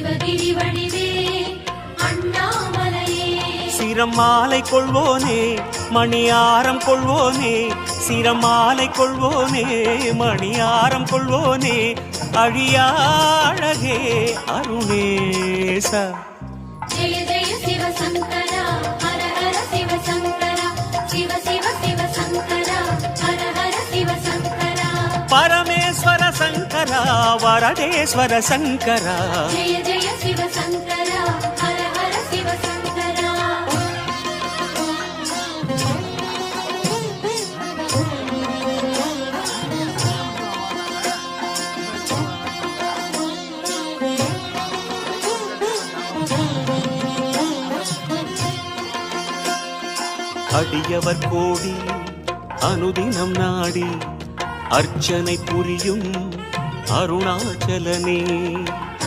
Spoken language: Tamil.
சிவகிரி வடிவே அண்ணாமலையே சிரமாலை கொள்வோனே மணியாரம் கொள்வோனே சிரமாலை கொள்வோனே மணியாரம் கொள்வோனே அழியாழகே அருணேச ஜெய ஜெய சிவசங்கரா ஹர ஹர சிவசங்கரா சிவ சிவ சிவசங்கரா ஹர ஹர சிவசங்கரா பரமேஸ்வர சங்கரா வரதேஸ்வர சங்கரா ஜெய ஜெய சிவசங்கரா ஹர ஹர சிவசங்கரா அடியவர் கோடி அனுதினம் நாடி அர்ச்சனை புரியும் அருணாச்சலனே